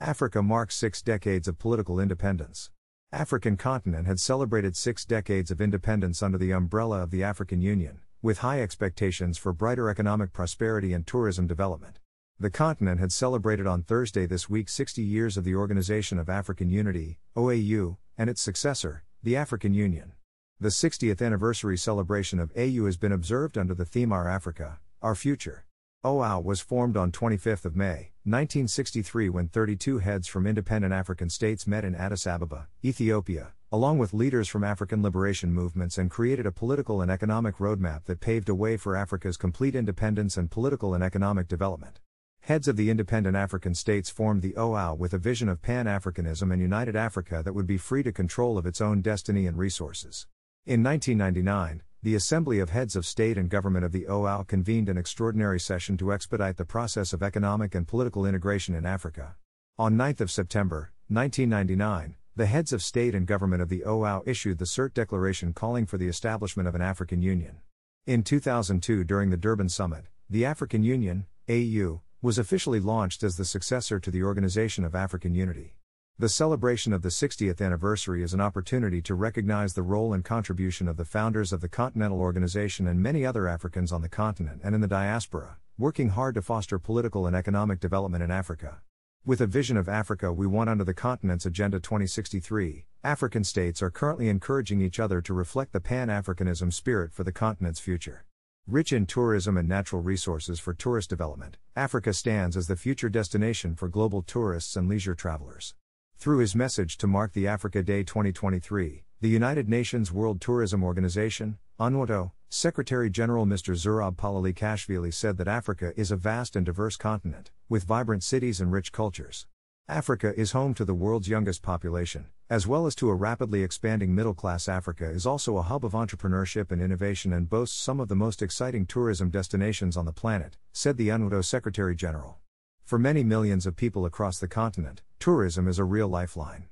Africa marks 6 decades of political independence. African continent had celebrated 6 decades of independence under the umbrella of the African Union, with high expectations for brighter economic prosperity and tourism development. The continent had celebrated on Thursday this week 60 years of the Organization of African Unity, OAU, and its successor, the African Union. The 60th anniversary celebration of AU has been observed under the theme Our Africa, Our Future. OAU was formed on 25 May, 1963 when 32 heads from independent African states met in Addis Ababa, Ethiopia, along with leaders from African liberation movements and created a political and economic roadmap that paved a way for Africa's complete independence and political and economic development. Heads of the independent African states formed the OAU with a vision of Pan-Africanism and united Africa that would be free to control of its own destiny and resources. In 1999, the Assembly of Heads of State and Government of the OAU convened an extraordinary session to expedite the process of economic and political integration in Africa. On 9 September, 1999, the Heads of State and Government of the OAU issued the CERT Declaration calling for the establishment of an African Union. In 2002 during the Durban Summit, the African Union, AU, was officially launched as the successor to the Organization of African Unity. The celebration of the 60th anniversary is an opportunity to recognize the role and contribution of the founders of the Continental Organization and many other Africans on the continent and in the diaspora, working hard to foster political and economic development in Africa. With a vision of Africa we want under the continent's Agenda 2063, African states are currently encouraging each other to reflect the Pan-Africanism spirit for the continent's future. Rich in tourism and natural resources for tourist development, Africa stands as the future destination for global tourists and leisure travelers. Through his message to mark the Africa Day 2023, the United Nations World Tourism Organization, UNWTO, Secretary-General Mr. Zurab Palalikashvili said that Africa is a vast and diverse continent, with vibrant cities and rich cultures. Africa is home to the world's youngest population, as well as to a rapidly expanding middle-class. Africa is also a hub of entrepreneurship and innovation and boasts some of the most exciting tourism destinations on the planet, said the UNWTO Secretary-General. For many millions of people across the continent, tourism is a real lifeline.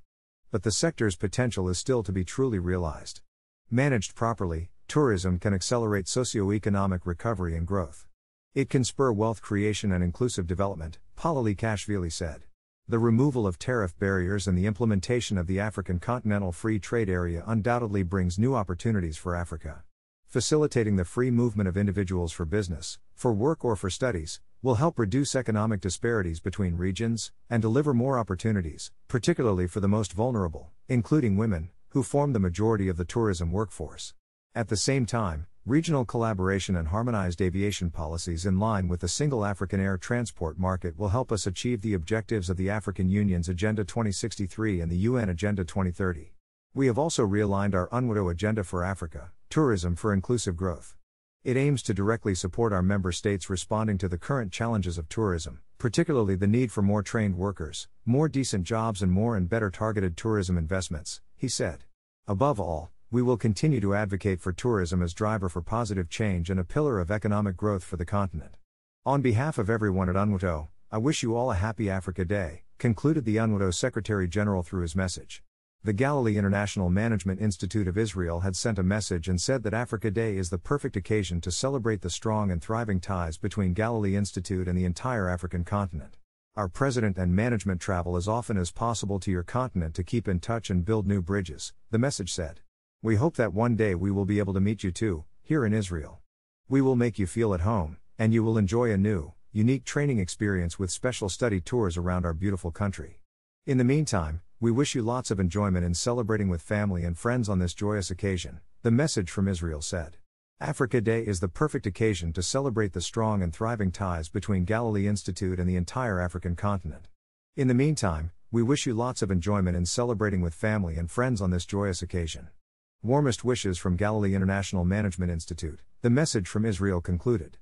But the sector's potential is still to be truly realized. Managed properly, tourism can accelerate socio-economic recovery and growth. It can spur wealth creation and inclusive development, Palalikashvili said. The removal of tariff barriers and the implementation of the African Continental Free Trade Area undoubtedly brings new opportunities for Africa. Facilitating the free movement of individuals for business, for work or for studies, will help reduce economic disparities between regions, and deliver more opportunities, particularly for the most vulnerable, including women, who form the majority of the tourism workforce. At the same time, regional collaboration and harmonized aviation policies in line with the single African air transport market will help us achieve the objectives of the African Union's Agenda 2063 and the UN Agenda 2030. We have also realigned our UNWTO Agenda for Africa, Tourism for Inclusive Growth. It aims to directly support our member states responding to the current challenges of tourism, particularly the need for more trained workers, more decent jobs and more and better targeted tourism investments, he said. Above all, we will continue to advocate for tourism as driver for positive change and a pillar of economic growth for the continent. On behalf of everyone at UNWTO, I wish you all a happy Africa Day, concluded the UNWTO Secretary-General through his message. The Galilee International Management Institute of Israel had sent a message and said that Africa Day is the perfect occasion to celebrate the strong and thriving ties between Galilee Institute and the entire African continent. Our president and management travel as often as possible to your continent to keep in touch and build new bridges, the message said. We hope that one day we will be able to meet you too, here in Israel. We will make you feel at home, and you will enjoy a new, unique training experience with special study tours around our beautiful country. In the meantime, we wish you lots of enjoyment in celebrating with family and friends on this joyous occasion, the message from Israel said. Africa Day is the perfect occasion to celebrate the strong and thriving ties between Galilee Institute and the entire African continent. In the meantime, we wish you lots of enjoyment in celebrating with family and friends on this joyous occasion. Warmest wishes from Galilee International Management Institute, the message from Israel concluded.